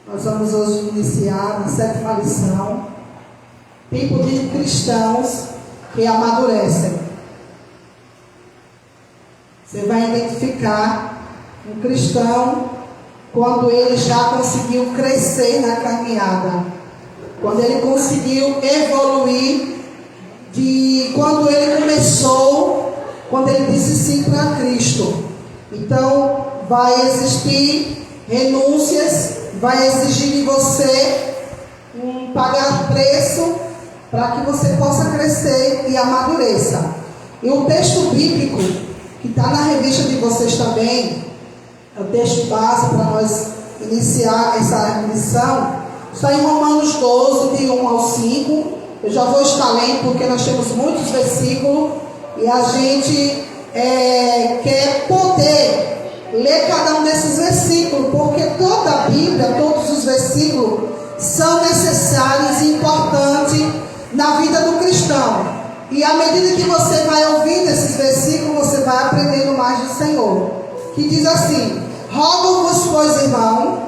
Nós vamos hoje iniciar a 7ª lição, tipo de cristãos que amadurecem. Você vai identificar um cristão quando ele já conseguiu crescer na caminhada, quando ele conseguiu evoluir de quando ele começou, quando ele disse sim para Cristo. Então vai existir renúncias, vai exigir de você pagar preço para que você possa crescer e amadureça. E o texto bíblico que está na revista de vocês também, é o texto base para nós iniciar essa lição, está em Romanos 12, de 1 ao 5. Eu já vou estar lendo porque nós temos muitos versículos e a gente quer poder ler cada um desses versículos, porque toda a Bíblia, todos os versículos são necessários e importantes na vida do cristão. E à medida que você vai ouvindo esses versículos, você vai aprendendo mais do Senhor. Que diz assim: rogo-vos, pois, irmão,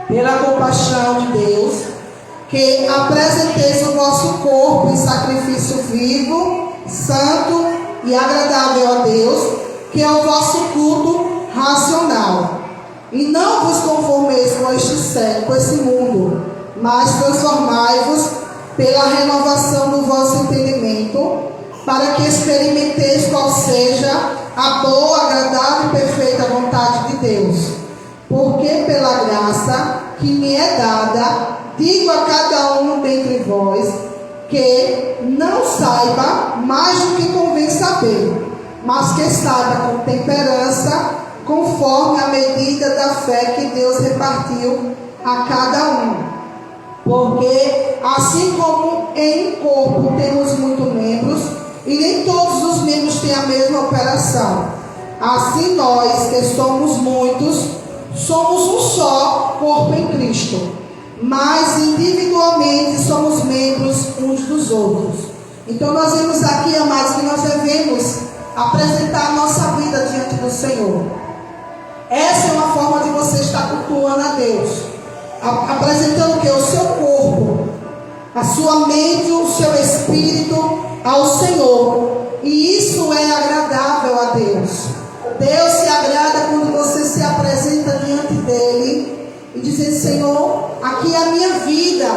pela compaixão de Deus, que apresenteis o vosso corpo em sacrifício vivo, santo e agradável a Deus, que é o vosso culto racional. E não vos conformeis com este século, com esse mundo, mas transformai-vos pela renovação do vosso entendimento, para que experimenteis qual seja a boa, agradável e perfeita vontade de Deus. Porque pela graça que me é dada, digo a cada um dentre vós, que não saiba mais do que convém saber, mas que saiba com temperança, conforme a medida da fé que Deus repartiu a cada um. Porque assim como em um corpo temos muitos membros, e nem todos os membros têm a mesma operação, assim nós, que somos muitos, somos um só corpo em Cristo, mas individualmente somos membros uns dos outros. Então nós vemos aqui, amados, que nós devemos apresentar a nossa vida diante do Senhor. Essa é uma forma de você estar cultuando a Deus, apresentando o que? O seu corpo, a sua mente, o seu espírito ao Senhor. E isso é agradável a Deus. Deus se agrada quando você se apresenta diante dele e diz: Senhor, aqui é a minha vida,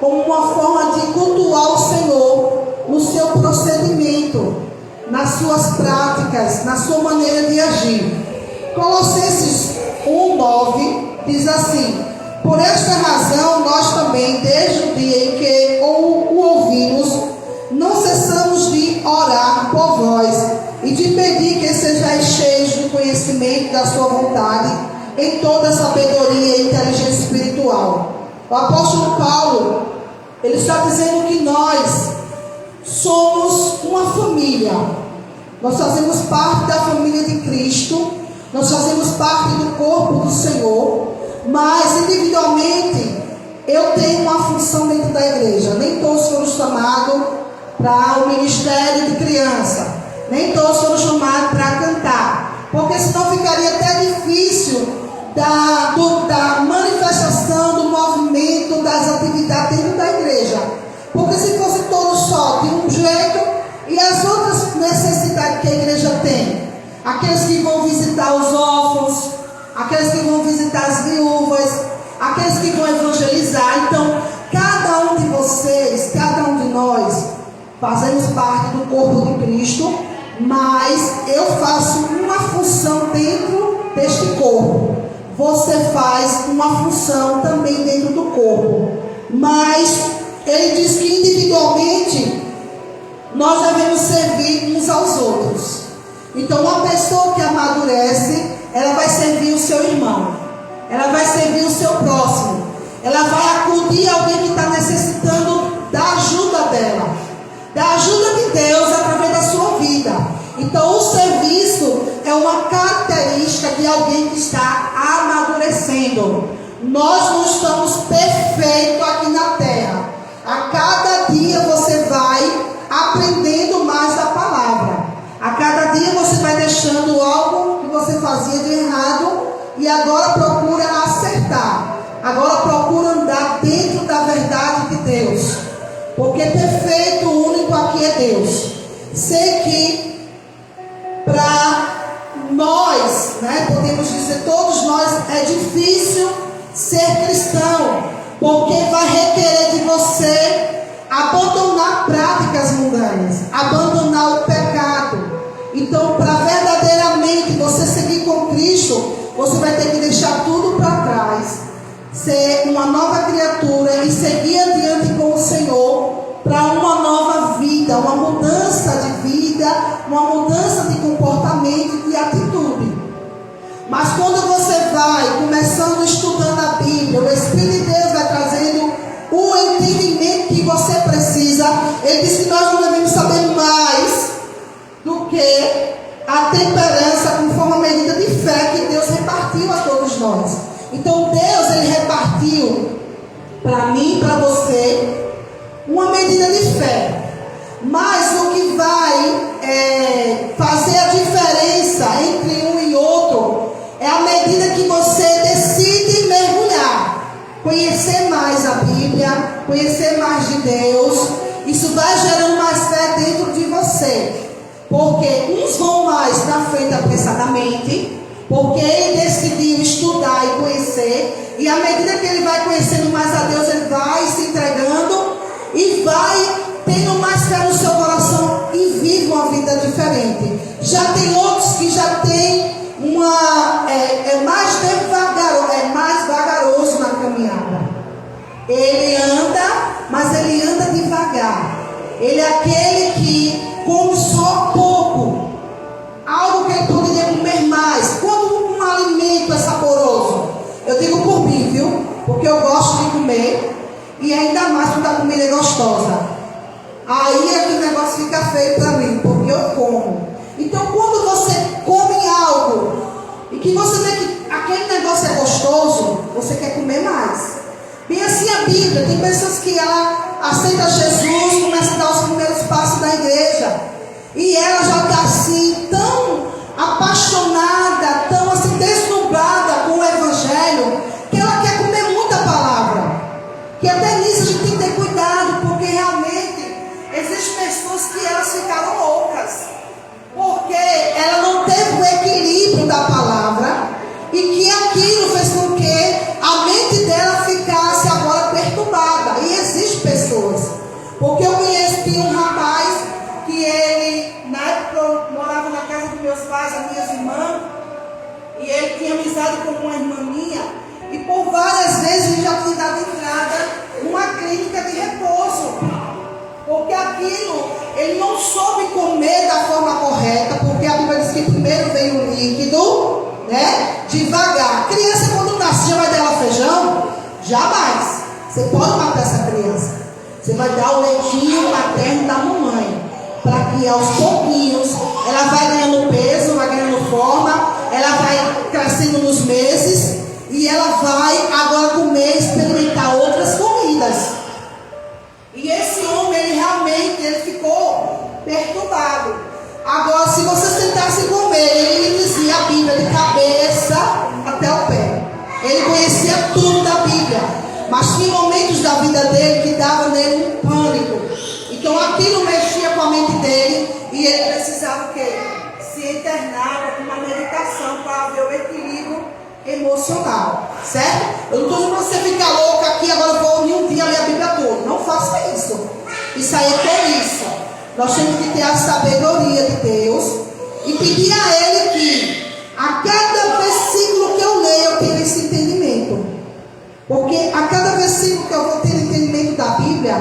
como uma forma de cultuar o Senhor no seu procedimento, nas suas práticas, na sua maneira de agir. Colossenses 1:9 diz assim: por esta razão nós também, desde o dia em que o ouvimos, não cessamos de orar por vós e de pedir que sejais cheios do conhecimento da sua vontade, em toda sabedoria e inteligência espiritual. O apóstolo Paulo, ele está dizendo que nós somos uma família. Nós fazemos parte da família de Cristo, nós fazemos parte do corpo do Senhor, mas individualmente eu tenho uma função dentro da igreja. Nem todos foram chamados para o ministério de criança, nem todos foram chamados para cantar, porque senão ficaria até difícil da manifestação, do movimento, das atividades dentro da igreja. Porque se fosse todos só de um jeito, e as outras necessidades que a igreja tem, aqueles que vão visitar os órfãos, aqueles que vão visitar as viúvas, aqueles que vão evangelizar. Então, cada um de vocês, cada um de nós, fazemos parte do corpo de Cristo, mas eu faço uma função dentro deste corpo. Você faz uma função também dentro do corpo. Mas ele diz que individualmente nós devemos servir uns aos outros. Então, uma pessoa que amadurece, ela vai servir o seu irmão, ela vai servir o seu próximo, ela vai acudir alguém que está necessitando da ajuda dela, da ajuda de Deus através da sua vida. Então o serviço é uma característica de alguém que está amadurecendo. Nós não estamos perfeitos aqui na terra. A cada dia você vai aprendendo mais da palavra. A cada dia você vai deixando algo que você fazia de errado e agora procura acertar. agora procura andar dentro da verdade de Deus. Porque perfeito, único aqui é Deus. Sei que para nós, podemos dizer, todos nós, é difícil ser cristão, porque vai requerer de você abandonar práticas mundanas, abandonar o pecado. Então, para verdadeiramente você seguir com Cristo, você vai ter que deixar tudo para trás, ser uma nova criatura e seguir adiante com o Senhor para uma nova vida, uma mudança de vida, uma mudança de comportamento e de atitude. Mas quando você vai começando estudando a Bíblia, o Espírito de Deus vai trazendo o entendimento que você precisa. Ele diz que nós não devemos saber mais do que a temperança, conforme a medida de fé que Deus repartiu a todos nós. Então Deus, Ele repartiu para mim e para você uma medida de fé. Mas o que vai fazer a diferença entre um e outro é a medida que você decide mergulhar, conhecer mais a Bíblia, conhecer mais de Deus. Isso vai gerando mais fé dentro de você. Porque uns vão mais na frente apressadamente, porque ele decidiu estudar e conhecer, e à medida que ele vai conhecendo mais a Deus, ele vai se entregando e vai tendo mais fé no seu coração e vive uma vida diferente. Já tem outros que já tem mais vagaroso na caminhada. Ele anda, mas ele anda devagar. Ele é aquele que come só pouco, algo que ele poderia comer mais. Quando um alimento é saboroso, eu digo por mim, viu? Porque eu gosto de comer, e ainda mais quando a comida é gostosa. Aí é que o negócio fica feio para mim, porque eu como. Então, quando você come algo e que você vê que aquele negócio é gostoso, você quer comer mais. Bem assim a Bíblia, tem pessoas que ela aceita Jesus, começa a dar os primeiros passos da igreja, e ela já está assim, tão apaixonada, tão assim, desnublada com o Evangelho, que ela quer comer muita palavra. Que até nisso a gente tem que ter cuidado, porque realmente existem pessoas que elas ficaram loucas, porque ela não teve o equilíbrio da palavra, e que aquilo fez com que a mente dela ficasse agora perturbada. E existem pessoas, porque eu conheço que um rapaz que ele, na época eu morava na casa dos meus pais, as minhas irmãs, e ele tinha amizade com uma irmã minha, e por várias vezes ele já tinha dado entrada numa clínica de repouso, porque aquilo, ele não soube comer da forma correta, porque a Bíblia diz que primeiro veio o líquido, devagar. Criança quando nasce já vai dar ela feijão? Jamais. Você pode matar essa criança. Você vai dar o leitinho materno da mamãe, para que aos pouquinhos ela vai ganhando peso, vai ganhando forma, ela vai crescendo nos meses, e ela vai agora comer, experimentar outras comidas. E esse homem, ele ficou perturbado. Agora, se você sentasse comer, ele dizia a Bíblia de cabeça até o pé. Ele conhecia tudo da Bíblia, mas tinha momentos da vida dele que dava nele um pânico. Então aquilo mexia com a mente dele, e ele precisava o quê? Se internar com uma medicação para haver o equilíbrio emocional, certo? Eu não estou dizendo para você ficar louca aqui, agora eu vou um dia ler a Bíblia toda. Não faça isso. Isso aí é tolice. Nós temos que ter a sabedoria de Deus e pedir a Ele que a cada versículo que eu leio eu tenha esse entendimento. Porque a cada versículo que eu vou ter entendimento da Bíblia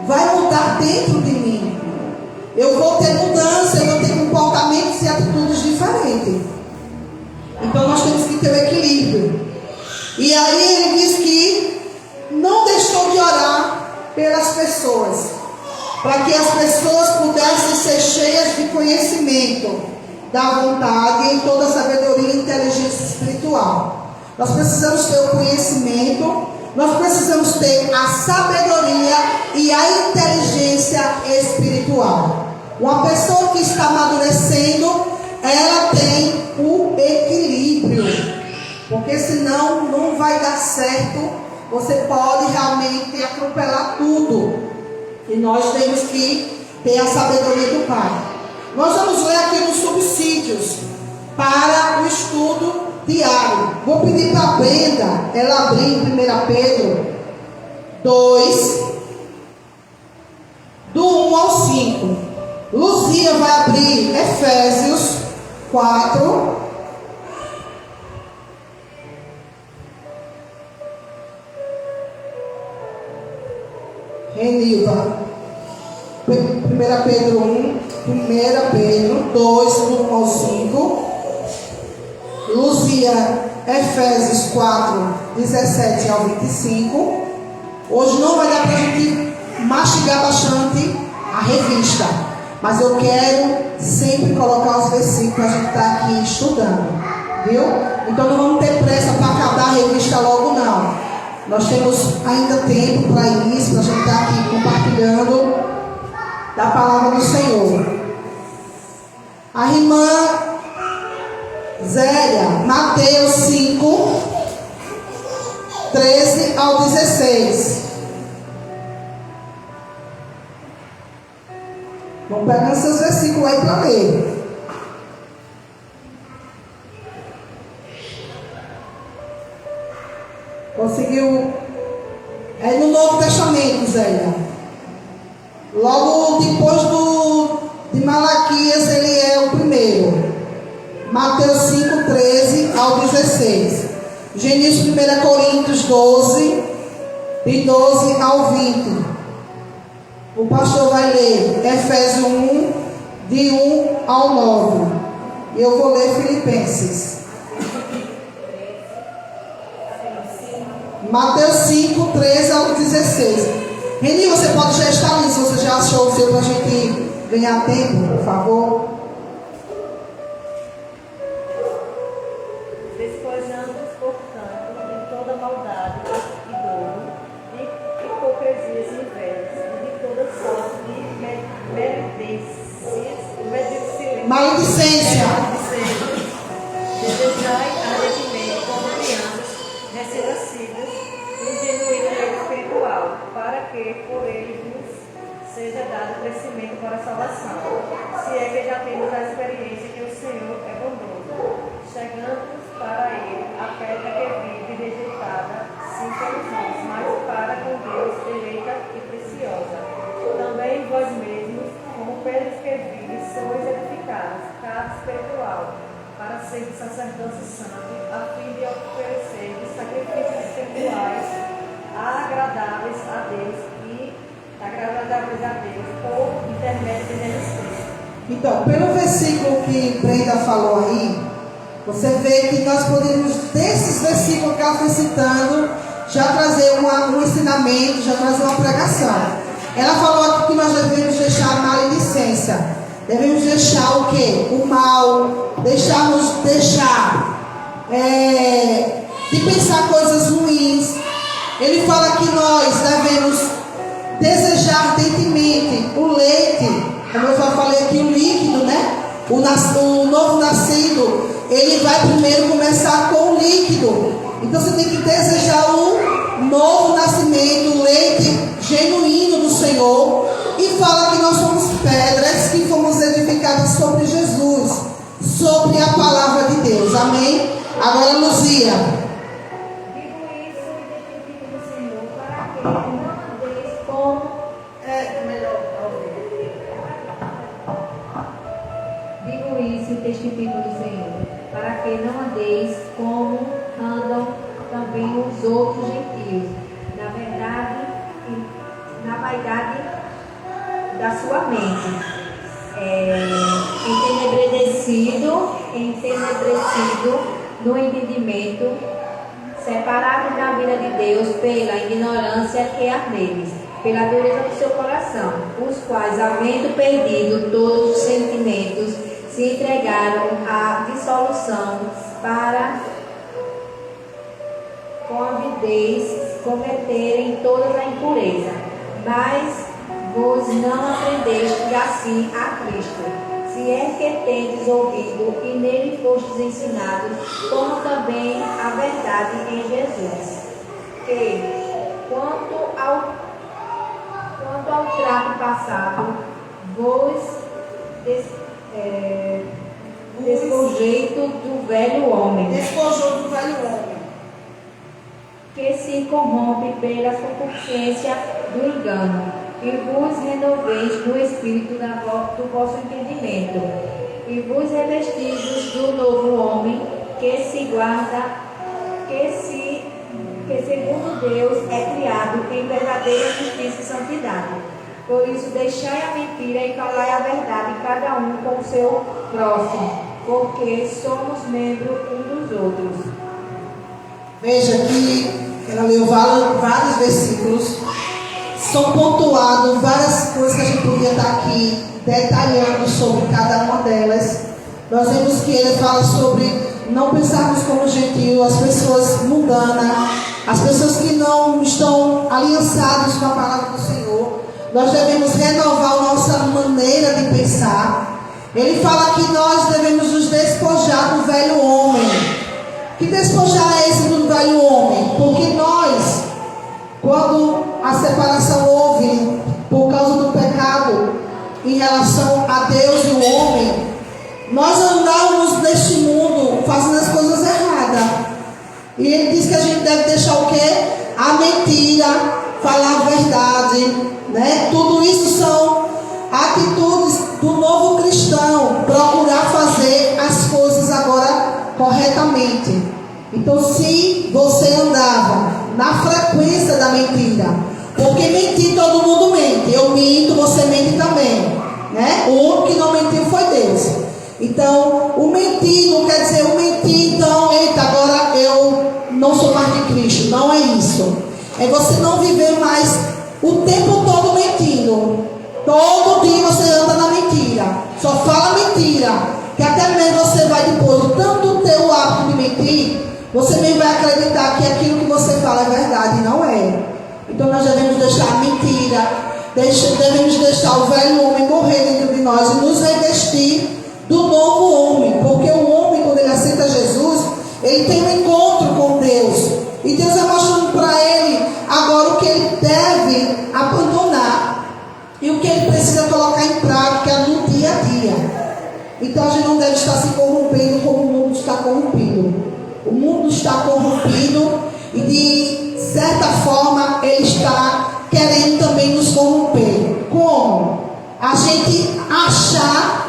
vai mudar dentro de mim. Eu vou ter mudança, eu vou ter comportamentos e atitudes diferentes. Então nós temos que ter o equilíbrio. E aí ele diz que não deixou de orar pelas pessoas, para que as pessoas pudessem ser cheias de conhecimento da vontade em toda a sabedoria e inteligência espiritual. Nós precisamos ter o conhecimento, nós precisamos ter a sabedoria e a inteligência espiritual. Uma pessoa que está amadurecendo, ela tem o equilíbrio. Porque senão não vai dar certo. Você pode realmente atropelar tudo. E nós temos que ter a sabedoria do Pai. Nós vamos ler aqui nos subsídios para o estudo diário. Vou pedir para a Brenda, ela abrir em 1 Pedro 2, do 1 ao 5. Luzia vai abrir Efésios 4. Renilva, 1 Pedro 1, 1 Pedro 2, do 1 ao 5. Luzia, Efésios 4, 17 ao 25. Hoje não vai dar para a gente mastigar bastante a revista, mas eu quero sempre colocar os versículos para a gente estar aqui estudando, viu? Então não vamos ter pressa para acabar a revista logo, não. Nós temos ainda tempo para isso, para a gente estar aqui compartilhando da palavra do Senhor. A irmã Zélia, Mateus 5, 13 ao 16. Vamos pegar seus versículos aí para ler. Conseguiu? É no Novo Testamento, Zélia. Logo depois de Malaquias, ele é o primeiro. Mateus 5, 13 ao 16. Gênesis 1 Coríntios 12, de 12 ao 20. O pastor vai ler Efésios 1, de 1 ao 9. E eu vou ler Filipenses. Mateus 5, 13 ao 16. Reni, você pode já estar ali, se você já achou o seu, para a gente ganhar tempo, por favor. Despojando-os, portanto, de toda maldade e dolo, de hipocrisias e invejas, e de toda sorte de maledicência. Desejai ardentemente como crianças recém-nascidas, um genuíno leite espiritual, para que por ele vos seja dado crescimento para a salvação, se é que já temos a experiência que o Senhor é bondoso, chegando para ele a pedra que vive rejeitada, sim pelos homens, mas para com Deus eleita e preciosa. Também vós mesmos, como pedras que vive, sois edificados, casa espiritual, para ser sacerdócio santo, a fim de oferecer sacrifícios espirituais agradáveis a Deus por intermédio de Jesus Cristo. Então, pelo versículo que Brenda falou aí, você vê que nós podemos, desses versículos que ela foi citando, já trazer um ensinamento, já trazer uma pregação. Ela falou aqui que nós devemos deixar a maledicência. Devemos deixar o quê? O mal. Deixar de pensar coisas ruins. Ele fala que nós devemos desejar ardentemente o leite, como eu já falei aqui, o líquido, né? O novo nascido, ele vai primeiro começar com o líquido. Então você tem que desejar o novo nascimento, o leite genuíno do Senhor. E fala que nós somos pedras que fomos edificadas sobre Jesus, sobre a palavra de Deus. Amém? Agora, Luzia. Digo isso e testifico do Senhor, para que não andeis como melhor ouvir. Digo isso e testifico do Senhor, para que não andeis como andam também os outros gentios, na verdade, na vaidade da sua mente, entenebrecido no entendimento, separado da vida de Deus pela ignorância que há neles, pela dureza do seu coração, os quais, havendo perdido todos os sentimentos, se entregaram à dissolução para, com avidez, cometerem toda a impureza. Mas vos não aprendeste assim a Cristo, se se é que tendes ouvido e nele fostes ensinados, como também a verdade em Jesus. Que, quanto ao trato passado, vos despojeito do velho homem. Despojou do velho homem. Que se corrompe pela concupiscência do engano, e vos renoveis no espírito do vosso entendimento, e vos revestis do novo homem, que segundo Deus é criado em verdadeira justiça e santidade. Por isso deixai a mentira e falai a verdade, cada um com o seu próximo, porque somos membros uns dos outros. Veja que ela leu vários versículos, são pontuados várias coisas que a gente podia estar aqui detalhando sobre cada uma delas. Nós vemos que ele fala sobre não pensarmos como gentio, as pessoas mundanas, as pessoas que não estão aliançadas com a palavra do Senhor. Nós devemos renovar a nossa maneira de pensar. Ele fala que nós devemos nos despojar do velho homem. Que despojar é esse do velho homem? Porque nós, quando a separação houve por causa do pecado em relação a Deus e o homem, nós andávamos neste mundo fazendo as coisas erradas. E ele diz que a gente deve deixar o quê? A mentira, falar a verdade, né? Tudo isso são atitudes do novo cristão, procurar fazer as coisas agora corretamente. Então, se você andava na frequência da mentira, porque mentir todo mundo mente, eu minto, você mente também, né? O único que não mentiu foi Deus. Então, o mentir não quer dizer o mentir, então, eita, agora eu não sou mais de Cristo. Não é isso. É você não viver mais o tempo todo mentindo. Todo dia você anda na mentira, só fala mentira, que até mesmo você vai depois, tanto ter o hábito de mentir, você mesmo vai acreditar que aquilo que você fala é verdade, e não é. Então nós devemos deixar a mentira, devemos deixar o velho homem morrer dentro de nós e nos revestir do novo homem, porque o homem, quando ele aceita Jesus, ele tem um encontro com Deus, e Deus vai mostrando para ele agora o que ele deve abandonar e o que ele precisa colocar em prática no dia a dia. Então a gente não deve estar se corrompendo como o mundo está corrompido. O mundo está corrompido e de certa forma ele está querendo também nos corromper. Como? A gente achar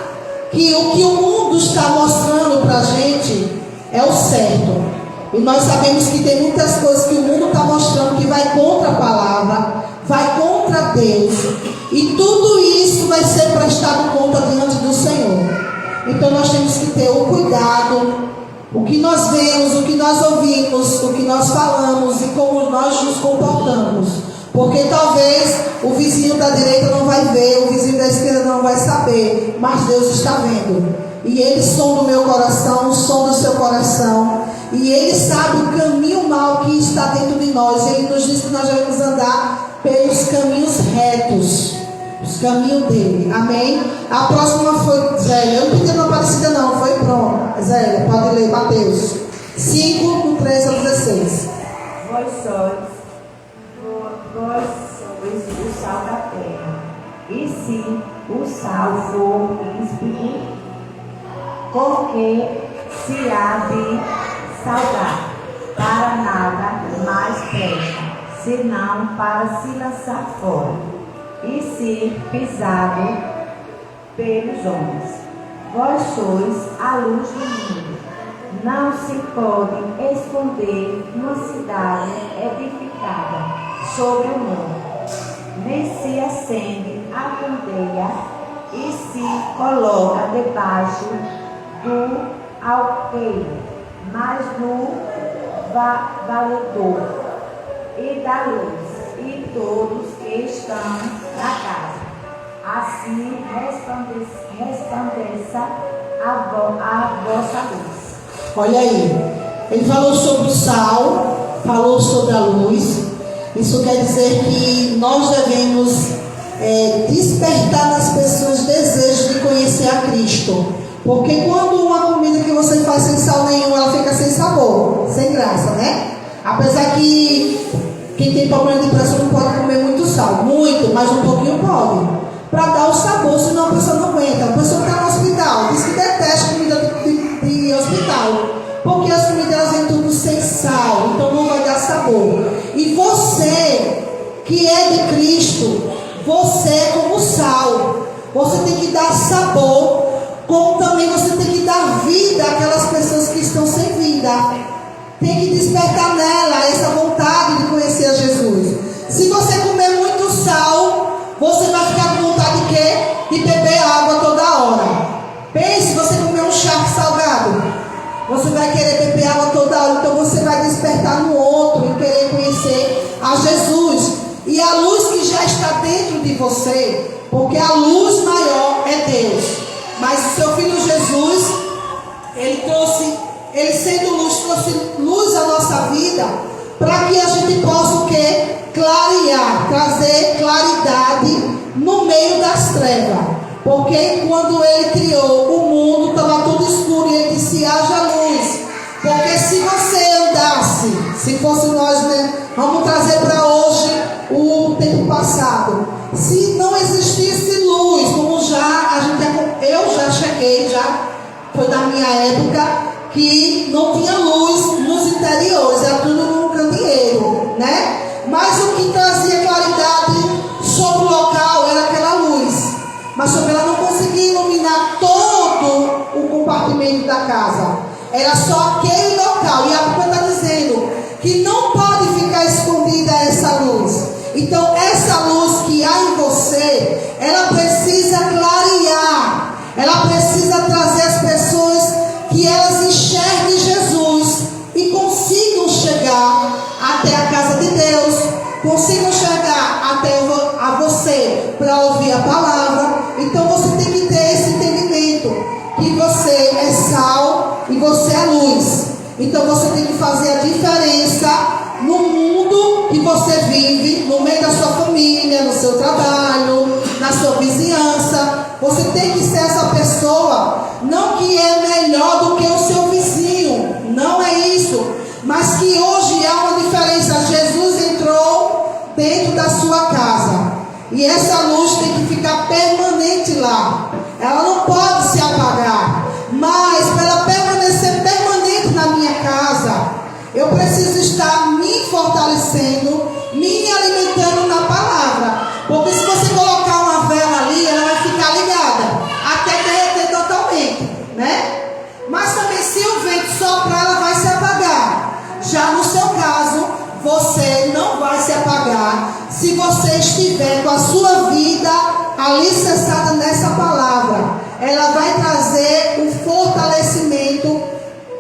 que o que o mundo está mostrando para a gente é o certo. E nós sabemos que tem muitas coisas que o mundo está mostrando que vai contra a palavra, vai contra Deus. E tudo isso vai ser prestado conta diante do Senhor. Então nós temos que ter o cuidado, o que nós vemos, o que nós ouvimos, o que nós falamos e como nós nos comportamos. Porque talvez o vizinho da direita não vai ver, o vizinho da esquerda não vai saber, mas Deus está vendo. E Ele sonda o meu coração, sonda o seu coração. E Ele sabe o caminho mau que está dentro de nós. Ele nos diz que nós devemos andar pelos caminhos retos, os caminhos dele. Amém? A próxima foi Zélia. Eu não pedi uma parecida não, foi pronto. Zélia, pode ler, Mateus 5, do 13 ao 16. Vós sois o sal da terra. E se o sal for íspido, com que se há de salgar? Para nada mais presta, senão para se lançar fora e ser pisado pelos homens. Vós sois a luz do mundo. Não se pode esconder uma cidade edificada sobre o monte, nem se acende a candeia e se coloca debaixo do alqueire, mas no valedor e da luz, e todos que estão na casa. Assim resplandeça a vossa luz. Olha aí, ele falou sobre o sal, falou sobre a luz. Isso quer dizer que nós devemos despertar nas pessoas desejo de conhecer a Cristo. Porque quando uma comida que você faz sem sal nenhum, ela fica sem sabor, sem graça, né? Apesar que quem tem problema de pressão não pode comer muito sal, muito, mas um pouquinho pode, para dar o sabor, senão a pessoa não aguenta. A pessoa que está no hospital diz que detesta comida de hospital, porque as comidas elas vêm tudo sem sal, então não vai dar sabor. E você que é de Cristo, você é como sal. Você tem que dar sabor, como também você tem que dar vida àquelas pessoas que estão sem vida. Tem que despertar nela essa vontade de conhecer a Jesus. Se você comer muito sal, você vai ficar com vontade de quê? De beber água toda hora. Pense, você comer um charque salgado, você vai querer beber água toda hora. Então você vai despertar no outro e querer conhecer a Jesus. E a luz que já está dentro de você, porque a luz maior é Deus. Mas o seu Filho Jesus, ele sendo luz, trouxe luz à nossa vida, para que a gente possa o quê? Clarear, trazer claridade no meio das trevas. Porque quando ele criou o mundo, estava tudo escuro e ele disse: haja luz. Porque se você andasse, se fosse nós, né, vamos trazer para hoje o tempo passado, se não existisse luz, como eu já cheguei, já foi da minha época, que não tinha luz nos interiores, era tudo no candeeiro, né? Mas o que trazia claridade sobre o local era aquela luz. Mas sobre ela não conseguia iluminar todo o compartimento da casa. Era só aquele local. E a Bíblia está dizendo que não pode ficar escondida essa luz. Então essa luz que há em você, ela precisa clarear. Ela precisa trazer as pessoas que elas enxerguem Jesus e consigam chegar até a casa de Deus, consigam chegar até a você para ouvir a palavra. Então você tem que ter esse entendimento que você é sal e você é luz. Então você tem que fazer a diferença no mundo que você vive, no meio da sua família, no seu trabalho, na sua vizinhança. Você tem que ser essa pessoa, não que é melhor do que o seu vizinho, não é isso, mas que hoje há uma diferença. Jesus entrou dentro da sua casa e essa luz tem que ficar permanente lá. Ela não pode se apagar, mas para ela permanecer permanente na minha casa, eu preciso estar me fortalecendo, me alimentando na palavra. Porque se você colocar uma vela ali, ela vai ficar ligada até derreter totalmente, né? Mas também se o vento soprar, ela vai se apagar. Já no seu caso, você não vai se apagar se você estiver com a sua vida alicerçada nessa palavra. Ela vai trazer um fortalecimento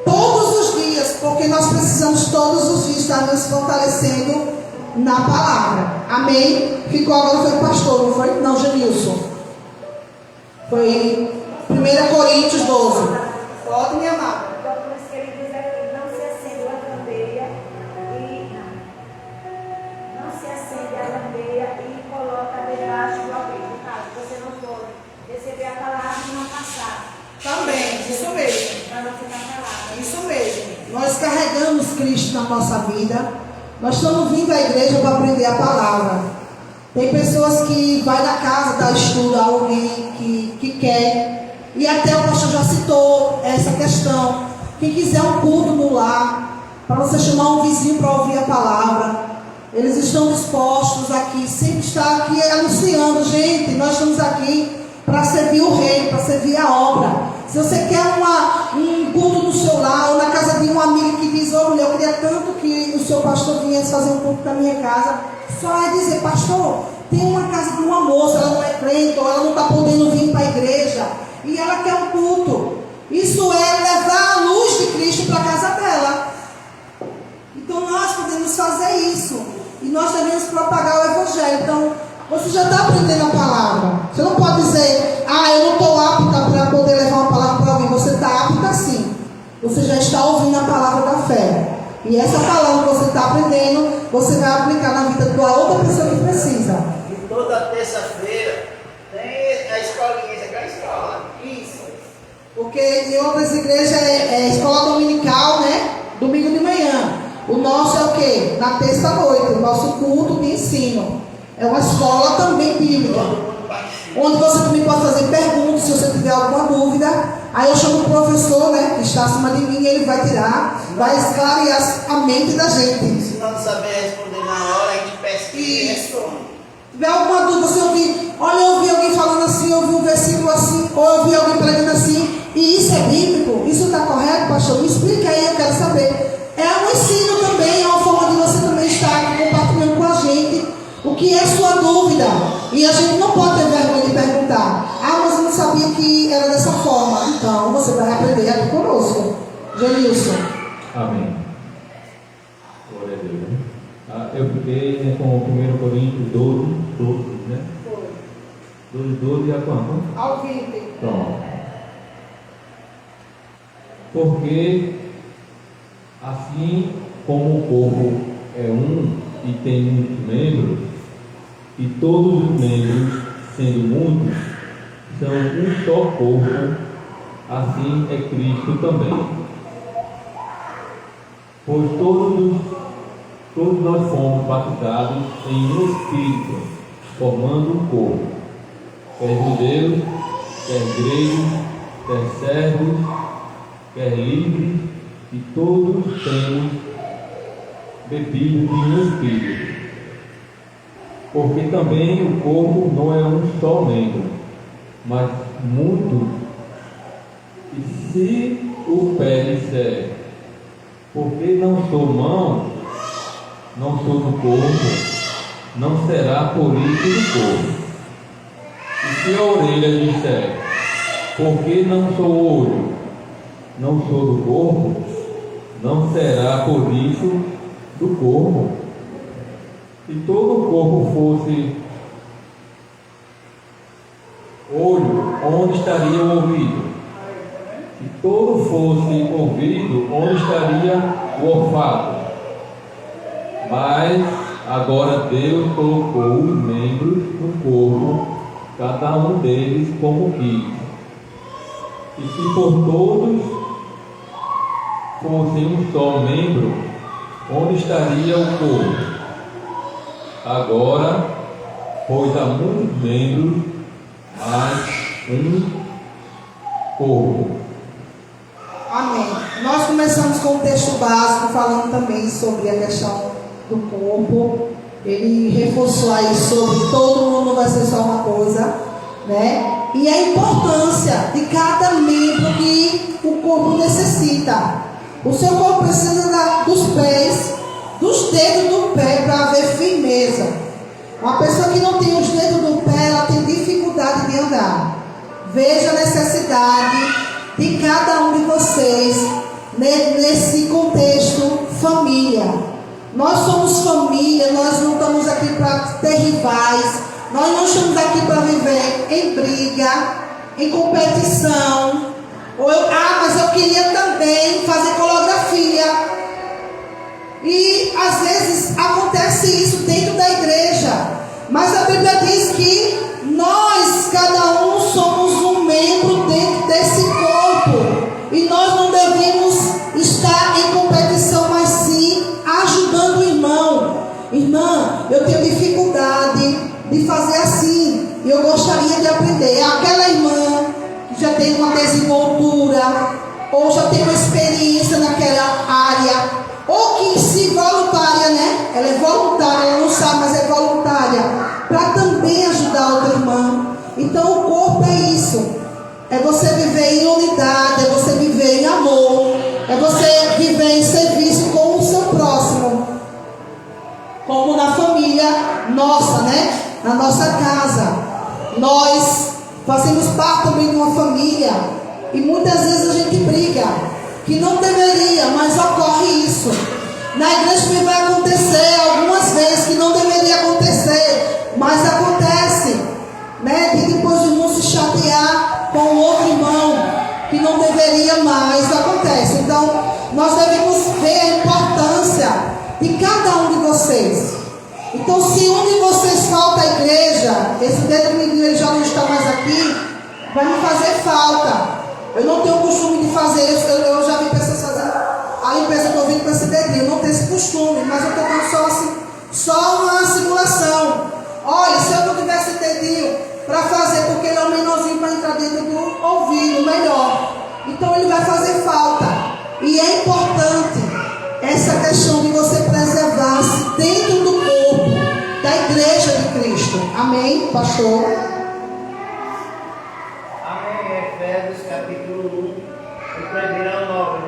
todos os dias, porque nós precisamos todos os dias estar nos fortalecendo na palavra. Amém? Ficou agora, foi o pastor, não foi? Não, Genilson. Foi 1 Coríntios 12. Pode, minha amada. Também, isso mesmo. Isso mesmo. Nós carregamos Cristo na nossa vida. Nós estamos vindo à igreja para aprender a palavra. Tem pessoas que vai na casa dar estudo a alguém que quer. E até o pastor já citou essa questão. Quem quiser um culto no lar, para você chamar um vizinho para ouvir a palavra, eles estão dispostos aqui, sempre estar aqui anunciando: gente, nós estamos aqui para servir o reino, para servir a obra. Se você quer um culto no seu lar, ou na casa de um amigo que diz: ô mulher, eu queria tanto que o seu pastor viesse fazer um culto na minha casa, só é dizer: pastor, tem uma casa de uma moça, ela não é crente, ou ela não está podendo vir para a igreja, e ela quer um culto. Isso é levar a luz de Cristo para a casa dela. Então nós podemos fazer isso, e nós devemos propagar o evangelho. Então você já está aprendendo a palavra. Você não pode dizer: ah, eu não estou apta para poder levar uma palavra para alguém. Você está apta sim. Você já está ouvindo a palavra da fé. E essa palavra que você está aprendendo, você vai aplicar na vida da outra pessoa que precisa. toda terça-feira tem a escolinha, isso aqui é a escola. Isso. Porque em outras igrejas é escola dominical, né? Domingo de manhã. O nosso é o quê? Na terça-noite, o nosso culto de ensino. É uma escola também bíblica. Onde você também pode fazer perguntas, se você tiver alguma dúvida. Aí eu chamo o professor, né, que está acima de mim, e ele vai tirar, vai esclarecer a mente da gente. Se não saber responder na hora, a gente pesquisa e responde. Se tiver alguma dúvida, você ouvir, olha, eu ouvi alguém falando assim, eu ouvi um versículo assim, ou eu ouvi alguém pregando assim, e isso é bíblico? Isso está correto, pastor? Me explica aí, eu quero saber. É um ensino também, é uma forma de você também estar aqui compartilhando com a gente o que é sua dúvida. E a gente não pode ter vergonha de perguntar. Ah, mas eu não sabia que era dessa forma. Então, você vai aprender aqui conosco. Genilson. Amém. Glória a Deus. Eu fiquei com 1 Coríntios 12, né? Foi. 12 a quanto? Ao 20. Pronto. Porque assim como o corpo é um e tem muitos membros, e todos os membros, sendo muitos, são um só corpo, assim é Cristo também. Pois todos nós fomos batizados em um Espírito, formando um corpo, quer judeus, quer gregos, quer servos, quer livres, e todos temos bebido de um Espírito. Porque também o corpo não é um só membro, mas muito. E se o pé disser, porque não sou mão, não sou do corpo, não será por isso do corpo. E se a orelha disser, porque não sou olho, não sou do corpo, não será por isso do corpo. Se todo o corpo fosse olho, onde estaria o ouvido? Se todo fosse ouvido, onde estaria o olfato? Mas agora Deus colocou os membros no corpo, cada um deles como quis. E se por todos fosse um só membro, onde estaria o corpo? Agora, pois há muitos membros, mas um corpo. Amém. Nós começamos com um texto básico, falando também sobre a questão do corpo. Ele reforçou aí sobre todo mundo vai ser só uma coisa, né? E a importância de cada membro que o corpo necessita. O seu corpo precisa dos pés, dos dedos do pé para haver firmeza. Uma pessoa que não tem os dedos do pé, ela tem dificuldade de andar. Veja a necessidade de cada um de vocês nesse contexto família. Nós somos família, nós não estamos aqui para ter rivais, nós não estamos aqui para viver em briga, em competição. Mas eu queria também fazer coreografia. E às vezes acontece isso dentro da igreja. Mas a Bíblia diz que nós, cada um, somos um membro dentro desse corpo. E nós não devemos estar em competição, mas sim ajudando o irmão. Irmã, eu tenho dificuldade de fazer assim. E eu gostaria de aprender. Aquela irmã que já tem uma desenvoltura, ou já tem uma experiência naquela área, ou que se voluntária, né? Ela é voluntária, ela não sabe, mas é voluntária, para também ajudar outra irmã. Então o corpo é isso. É você viver em unidade, é você viver em amor, é você viver em serviço com o seu próximo. Como na família nossa, né? Na nossa casa. Nós fazemos parte também de uma família. E muitas vezes a gente briga. Que não deveria, mas ocorre isso. Na igreja também vai acontecer algumas vezes que não deveria acontecer, mas acontece, né? De depois o irmão se chatear com o outro irmão, que não deveria mais, acontece. Então, nós devemos ver a importância de cada um de vocês. Então, se um de vocês falta à igreja, esse dedo menino ele já não está mais aqui, vai me fazer falta. Eu não tenho o costume de fazer, eu já vi pessoas fazendo a limpeza do ouvido com esse dedinho, eu não tenho esse costume, mas eu estou dando só uma simulação. Olha, se eu não tivesse dedinho para fazer, porque ele é um menorzinho para entrar dentro do ouvido, melhor. Então ele vai fazer falta. E é importante essa questão de você preservar-se dentro do corpo da igreja de Cristo. Amém, pastor? Amém. Efésios capítulo 1, o primeiro 9,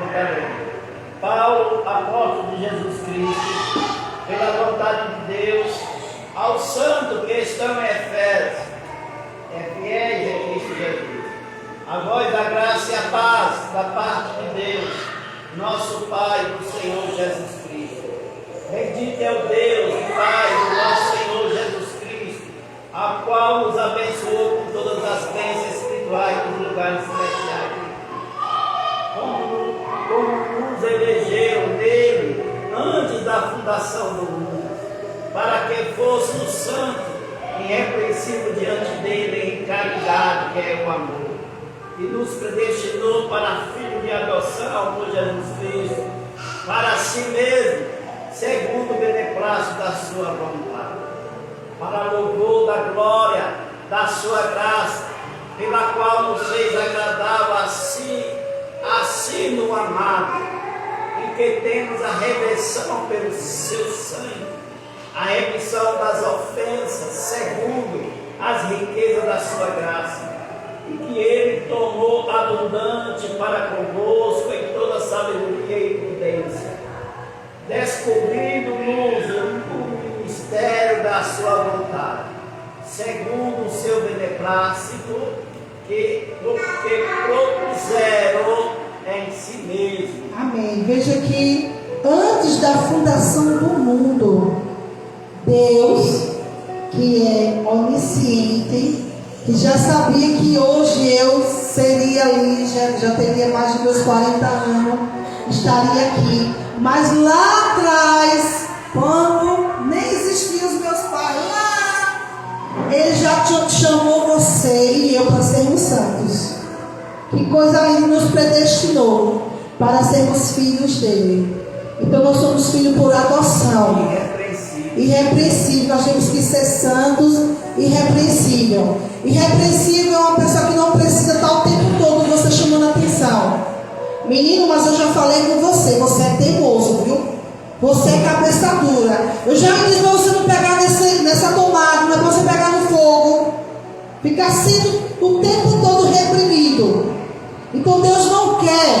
Paulo, apóstolo de Jesus Cristo, pela vontade de Deus, aos santos que estão em Efésios, fiéis em Cristo Jesus. A voz da graça e a paz da parte de Deus, nosso Pai, do Senhor Jesus Cristo. Bendito é o Deus e Pai do nosso Senhor Jesus Cristo, a qual nos abençoou com todas as bênçãos espirituais nos lugares celestiais. Como nos elegeram nele antes da fundação do mundo, para que fôssemos santos e irrepreensíveis diante dele em caridade, que é o amor. E nos predestinou para filho de adoção por Jesus Cristo, para si mesmo, segundo o beneplácito da sua vontade, para louvor da glória da sua graça, pela qual nos fez agradável assim no amado, em que temos a redenção pelo seu sangue, a remissão das ofensas, segundo as riquezas da sua graça, e que ele tornou abundante para convosco em toda sabedoria e prudência, descobrindo-nos o mistério da sua vontade, segundo o seu beneplácito, que propuseram em si mesmo. Amém. Veja que antes da fundação do mundo, Deus, que é onisciente, que já sabia que hoje eu seria ali, já teria mais de meus 40 anos, estaria aqui. Mas lá atrás, quando nem existiam os meus pais, lá, Ele já chamou você e eu para sermos santos. Que coisa linda, nos predestinou para sermos filhos dele. Então nós somos filhos por adoção. Irrepreensível, nós temos que ser santos, irrepreensível. Irrepreensível é uma pessoa que não precisa estar o tempo todo você chamando a atenção. Menino, mas eu já falei com você, você é teimoso, viu? Você é cabeça dura. Eu já disse para você não pegar nessa tomada, não é para você pegar no fogo. Ficar sendo o tempo todo reprimido. Então Deus não quer,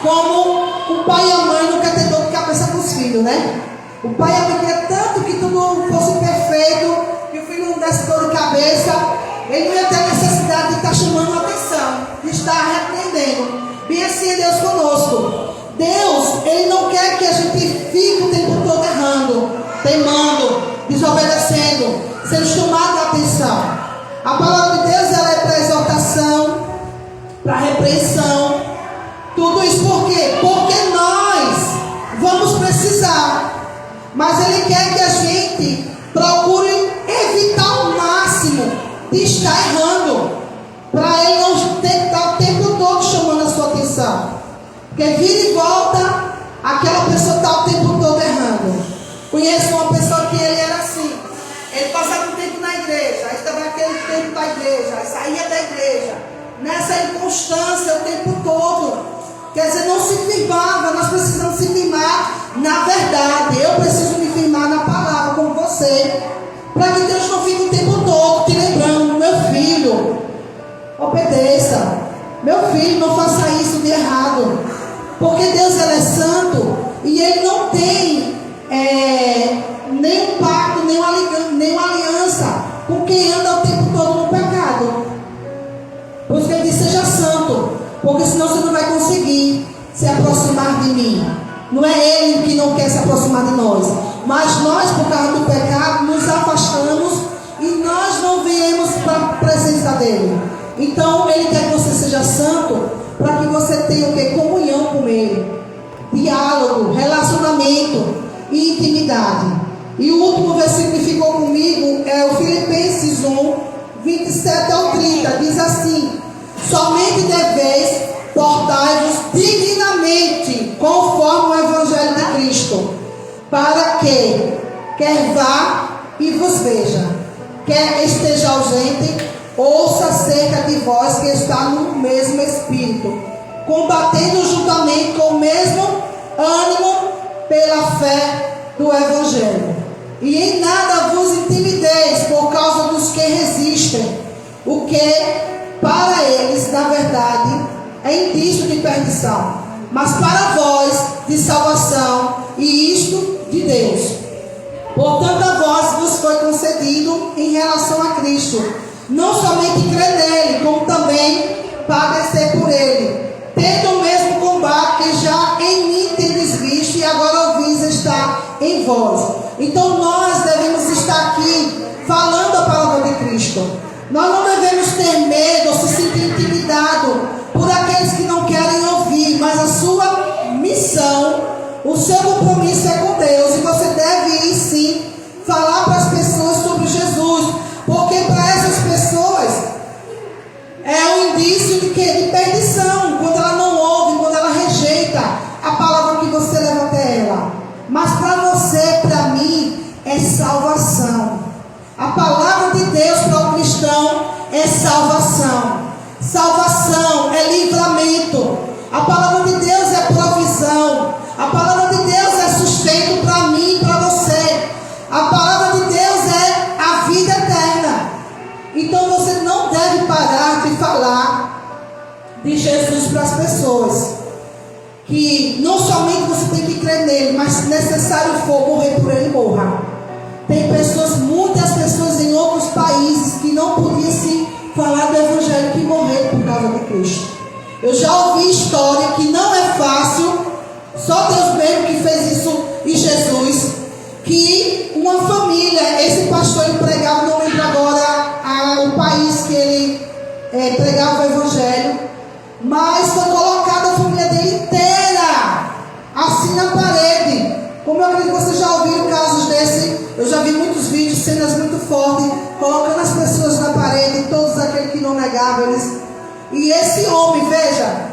como o pai e a mãe não quer ter dor de cabeça com os filhos, né? O pai e a mãe queria tanto que tudo fosse perfeito, que o filho não desse dor de cabeça, ele não ia ter necessidade de estar chamando a atenção, de estar repreendendo. Bem assim é Deus conosco. Deus, Ele não quer que a gente fique o tempo todo errando, teimando, desobedecendo, sendo chamado a atenção. A palavra de Deus, ela é para exortação, para repreensão. Tudo isso por quê? Porque nós vamos precisar. Mas Ele quer que a gente procure evitar ao máximo de estar errando, para Ele não ter que estar o tempo todo chamando a sua atenção. Porque vira e volta, aquela pessoa está o tempo todo errando. Conheço uma pessoa que ele era assim. Ele passava um tempo na igreja, aí estava aquele tempo da igreja, aí saía da igreja, nessa inconstância o tempo todo. Quer dizer, não se firmava. Nós precisamos se firmar na verdade. Eu preciso me firmar na palavra, como você, para que Deus não fique o tempo todo te lembrando: meu filho, obedeça, meu filho, não faça isso de errado. Porque Deus, ele é santo e Ele não tem nenhum pacto, nenhuma aliança com quem anda o tempo todo no pecado. Por isso que Ele diz: seja santo, porque senão você não vai conseguir se aproximar de mim. Não é Ele que não quer se aproximar de nós, mas nós, por causa do pecado, nos afastamos e nós não viemos para a presença dEle. Então Ele quer que você seja santo, para que você tenha o que? Comunhão com Ele, diálogo, relacionamento e intimidade. E o último versículo que ficou comigo é o Filipenses 1, 27 ao 30. Diz assim: somente deveis portai-vos dignamente conforme o Evangelho de Cristo, para que, quer vá e vos veja, quer esteja ausente, ouça acerca de vós que está no mesmo Espírito, combatendo juntamente com o mesmo ânimo pela fé do Evangelho. E em nada vos intimideis por causa dos que resistem, o que para eles, na verdade, é indício de perdição, mas para vós de salvação, e isto de Deus. Portanto, a vós vos foi concedido em relação a Cristo, não somente crer nele, como também padecer por ele, tendo o mesmo combate que já em mim tendes visto e agora ouvis estar em vós. Então nós devemos estar aqui falando a palavra de Cristo. Nós não devemos ter medo ou se sentir intimidado por aqueles que não querem ouvir, mas a sua missão, o seu compromisso é com Deus, e você deve ir sim falar para as pessoas sobre Jesus, porque para essas pessoas é um indício de perdição, quando ela não ouve, quando ela rejeita a palavra que você leva até ela. Mas para você, para mim, é salvação. A palavra de Deus para o cristão é salvação. Salvação é livramento. A palavra de Deus é provisão. A palavra de Deus é sustento para mim e para você. A palavra de Deus é a vida eterna. Então você não deve parar de falar de Jesus para as pessoas. Que não somente você tem que crer nele, mas se necessário for morrer por ele, morra. Tem pessoas, muitas pessoas em outros países que não podiam se falar do Evangelho, que morreram por causa de Cristo. Eu já ouvi história que não é fácil, só Deus mesmo que fez isso em Jesus, que uma família, esse pastor ele pregava, não lembro agora o país que ele pregava o Evangelho, mas foi colocada a família dele inteira assim na parede. Como eu acredito que vocês já ouviram casos desse, eu já vi muitos vídeos, cenas muito fortes, colocando as pessoas na parede, todos aqueles que não negavam eles. E esse homem, veja,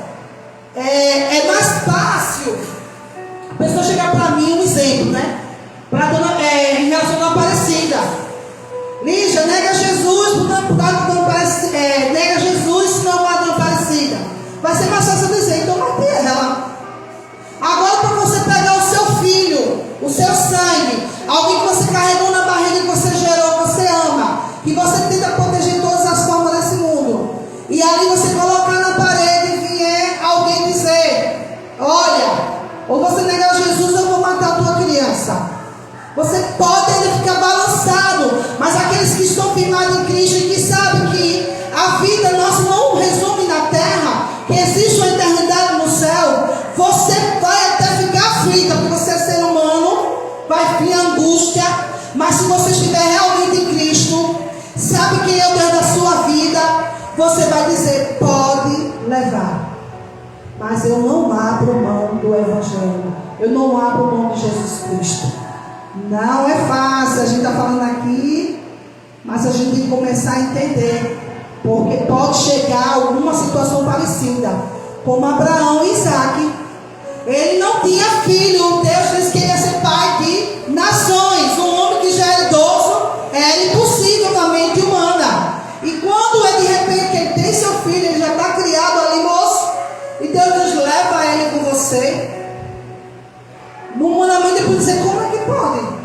é mais fácil a pessoa chegar para mim, um exemplo, né? Em relação a Dona Aparecida. Lígia, nega Jesus, nega Jesus, senão vai a Dona Aparecida. Vai ser mais fácil dizer, então mate ela. Agora, para você pegar o seu filho, o seu sangue, alguém que você carregou na barriga, que você gerou, que você ama, que você tenta proteger de todas as formas desse mundo, e ali você colocar na parede e vier alguém dizer: olha, ou você negar Jesus, eu vou matar a tua criança. Você pode ainda ficar balançado, mas aqueles que estão firmados em Cristo e que sabem que a vida nossa não resume na terra, que existe uma eternidade no céu, você vai até ficar aflita, porque você é ser humano, vai vir angústia, mas se você estiver realmente em Cristo, sabe quem é o Deus da sua vida, você vai dizer: pode levar, mas eu não abro mão do Evangelho, eu não abro mão de Jesus Cristo. Não é fácil, a gente está falando aqui, mas a gente tem que começar a entender, porque pode chegar alguma situação parecida, como Abraão e Isaac. Ele não tinha filho, Deus disse que ele ia ser pai de nações. Um homem que já é idoso, é impossível na mente humana. E quando de repente ele tem seu filho, ele já está criado ali, moço, e Deus diz: leva ele com você. Humanamente ele pode dizer: como é que pode?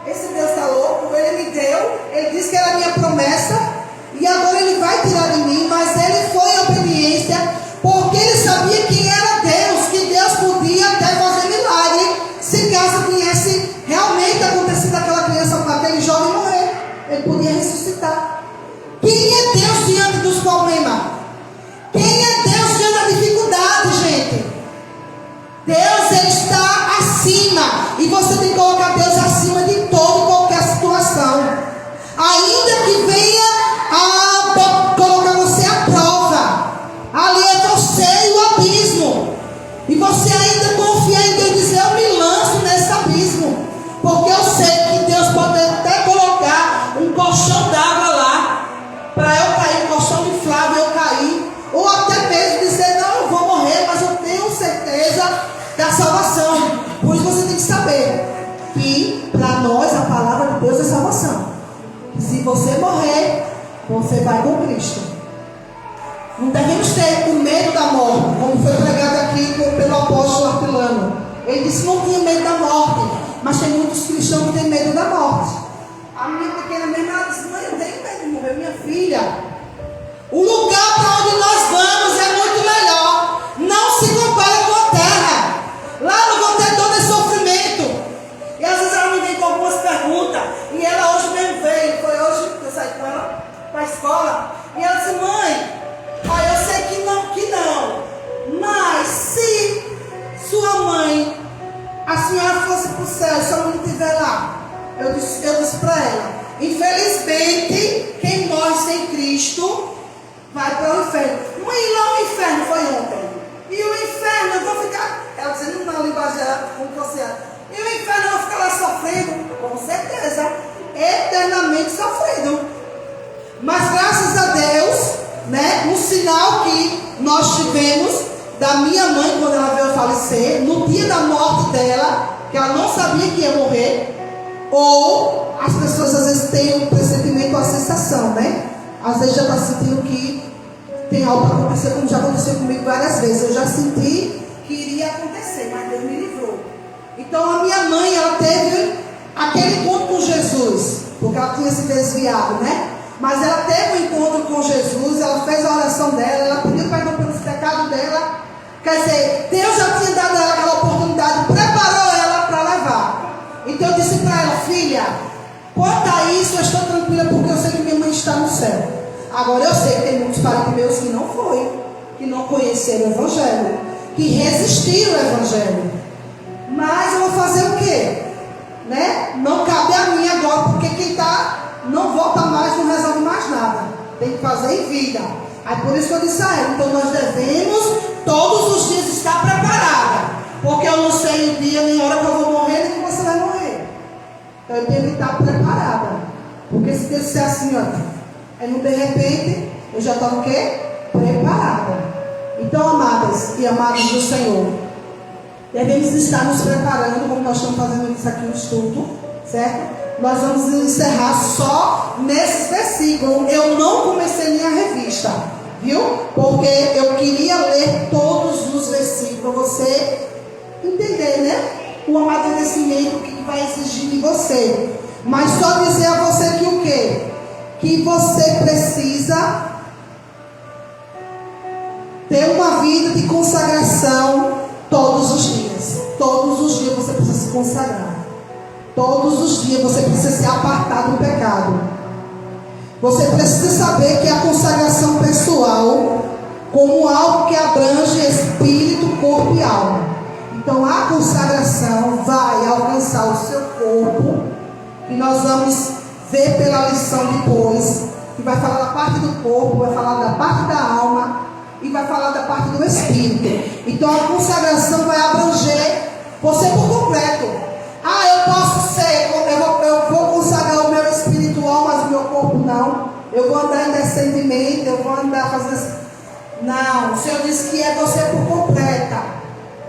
Esse Deus está louco, ele me deu, ele disse que era a minha promessa, e agora ele vai tirar de mim. Mas ele foi em obediência, porque ele sabia que era Deus, que Deus podia até fazer milagre, se caso viesse realmente para nós a palavra de Deus é salvação. Se você morrer, você vai com Cristo. Não devemos ter o medo da morte, como foi pregado aqui pelo apóstolo Artilano. Ele disse que não tinha medo da morte, mas tem muitos cristãos que têm medo da morte. A minha pequena mesmo, ela disse: mãe, eu tenho medo de morrer. Minha filha, o lugar para onde nós vamos é muito melhor. Não se compara com a terra. Lá não vou ter todo esse sofrimento. E às vezes ela me vem com algumas perguntas. E ela hoje mesmo veio. Foi hoje que eu saí com ela para a escola. E ela disse: mãe, olha, eu sei que não. Mas se sua mãe, a senhora fosse para o céu, se a mãe estiver lá, eu disse para ela: infelizmente, quem morre sem Cristo vai para o inferno. Mãe, lá o inferno foi ontem. E o inferno, eu vou ficar, ela dizendo na linguagem dela, como você é. E o inferno, eu vou ficar lá sofrendo? Com certeza, eternamente sofrendo. Mas graças a Deus, né, um sinal que nós tivemos da minha mãe quando ela veio a falecer, no dia da morte dela, que ela não sabia que ia morrer, ou as pessoas às vezes têm um pressentimento, uma sensação, né? Às vezes já está sentindo que tem algo para acontecer, como já aconteceu comigo várias vezes. Eu já senti que iria acontecer, mas Deus me livrou. Então a minha mãe, ela teve aquele encontro com Jesus, porque ela tinha se desviado, né? Mas ela teve um encontro com Jesus, ela fez a oração dela, ela pediu perdão pelos pecados dela. Quer dizer, Deus já tinha dado a ela aquela oportunidade, preparou ela para levar. Então eu disse para ela: filha, quanto a isso eu estou tranquila, porque eu sei que minha mãe está no céu. Agora eu sei que tem muitos parentes meus que não foi, que não conheceram o Evangelho, que resistiram ao Evangelho. Mas eu vou fazer o quê? Né? Não cabe a mim agora, porque quem está não volta mais, não resolve mais nada. Tem que fazer em vida. Aí por isso que eu disse a ela: então nós devemos todos os dias estar preparada, porque eu não sei o dia nem a hora que eu vou morrer, nem que você vai morrer. Então eu tenho que estar preparada, porque se Deus disser assim, ó, no de repente, eu já estou o quê? Preparada. Então, amadas e amados do Senhor, devemos estar nos preparando, como nós estamos fazendo isso aqui no estudo, certo? Nós vamos encerrar só nesses versículos. Eu não comecei minha revista, viu? Porque eu queria ler todos os versículos para você entender, né? O amadurecimento que vai exigir de você. Mas só dizer a você que o quê? Que você precisa ter uma vida de consagração todos os dias. Todos os dias você precisa se consagrar. Todos os dias você precisa se apartar do pecado. Você precisa saber que a consagração pessoal, como algo que abrange espírito, corpo e alma. Então a consagração vai alcançar o seu corpo, e nós vamos ver pela lição depois, que vai falar da parte do corpo, vai falar da parte da alma e vai falar da parte do espírito. Então a consagração vai abranger você por completo. Eu posso ser, eu vou consagrar o meu espiritual, mas o meu corpo não. Eu vou andar indecentemente, eu vou andar fazendo assim. Não, o Senhor disse que é você por completa.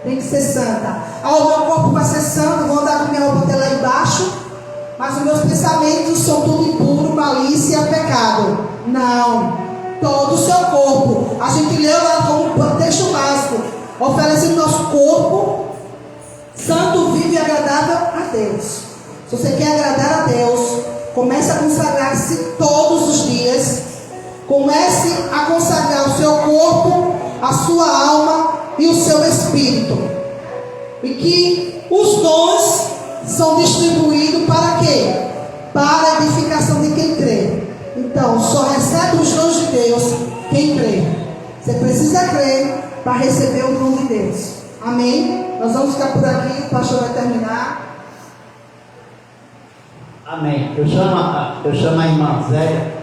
Tem que ser santa. O meu corpo vai ser santo, eu vou andar com minha roupa até lá embaixo, mas os meus pensamentos são tudo impuro, malícia e pecado. Não. Todo o seu corpo. A gente leu lá como texto básico, oferecendo nosso corpo santo, vivo e agradável a Deus. Se você quer agradar a Deus, comece a consagrar-se todos os dias. Comece a consagrar o seu corpo, a sua alma e o seu espírito. E que os dons são distribuídos para quê? Para a edificação de quem crê. Então, só recebe os dons de Deus quem crê. Você precisa crer para receber o dom de Deus. Amém? Nós vamos ficar por aqui, o pastor vai terminar. Amém. Eu chamo a irmã Zélia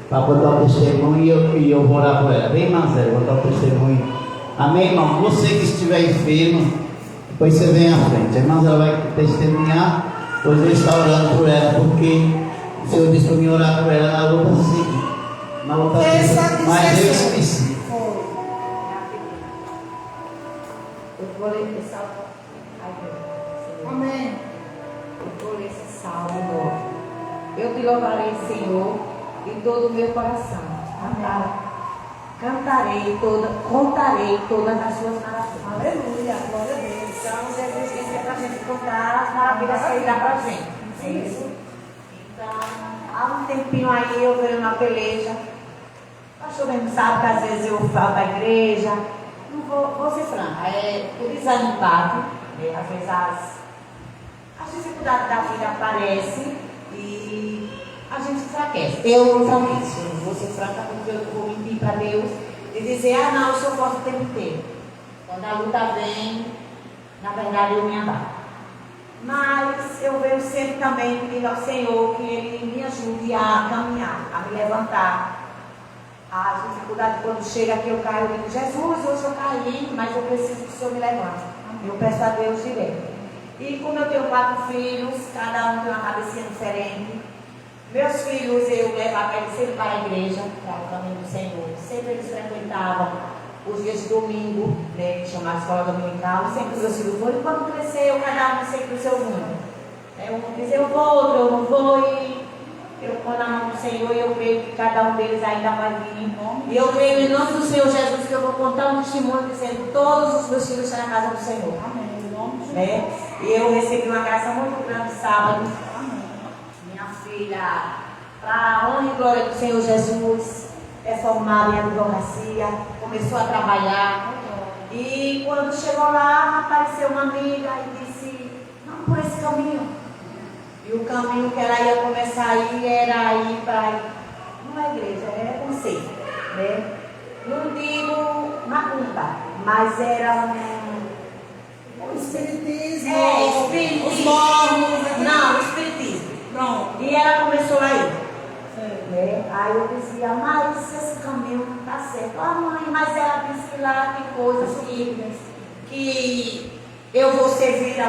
para botar o testemunho e eu vou orar por ela. Vem, irmã Zélia, botar o testemunho. Amém, irmão? Você que estiver enfermo, depois você vem à frente. A irmã Zélia vai testemunhar, depois eu estou orando por ela, porque o Senhor disse para mim orar por ela na luta seguinte. Na luta seguinte. Mas eu esqueci. Eu vou ler esse salmo. Amém. Eu vou ler esse Eu te louvarei, Senhor, de todo o meu coração. Cantarei contarei todas as suas maravilhas. Aleluia, glória a Deus. Então, Jesus disse que é para a gente contar as maravilhas que Ele dá para a gente. É isso? Então, há um tempinho aí eu venho na peleja. Pastor mesmo sabe que às vezes eu falo da igreja. Não vou ser franca. O desânimo bate. Às vezes as dificuldades da vida aparecem e a gente enfraquece. Eu enfraqueço. Eu vou ser franca porque eu vou mentir para Deus e dizer, não, eu sou forte o tempo inteiro. Quando a luta vem, na verdade eu me abato. Mas eu venho sempre também pedindo ao Senhor que Ele me ajude a caminhar, a me levantar. As dificuldades quando chega aqui eu caio, eu digo, Jesus, hoje eu caí, mas eu preciso que o Senhor me levante. Eu peço a Deus direto. E como eu tenho 4 filhos, cada um tem uma cabecinha diferente. Meus filhos eu levava eles sempre para a igreja, para o caminho do Senhor. Sempre eles frequentavam os dias de domingo, né, chamada escola dominical. Sempre os meus filhos foram. E quando cresceu, cada um sempre o seu mundo. Um diz, eu vou, outro eu não vou. E eu ponho na mão do Senhor e eu creio que cada um deles ainda vai vir. E eu creio em nome do Senhor Jesus que eu vou contar um testemunho dizendo todos os meus filhos estão na casa do Senhor. Amém. Em nome de Jesus. Né? E eu recebi uma graça muito grande sábado. Minha filha, para a honra e glória do Senhor Jesus, é formada em advocacia, começou a trabalhar. E quando chegou lá, apareceu uma amiga e disse, não por esse caminho. E o caminho que ela ia começar a ir era ir para, não é igreja, é conceito, né? Não digo macumba, mas era O espiritismo. espiritismo. Os mormos. Não, espiritismo. Pronto. E ela começou a ir. Né? Aí eu dizia, mas esse caminho não está certo. Mãe, mas ela disse que lá tem coisas que eu vou servir a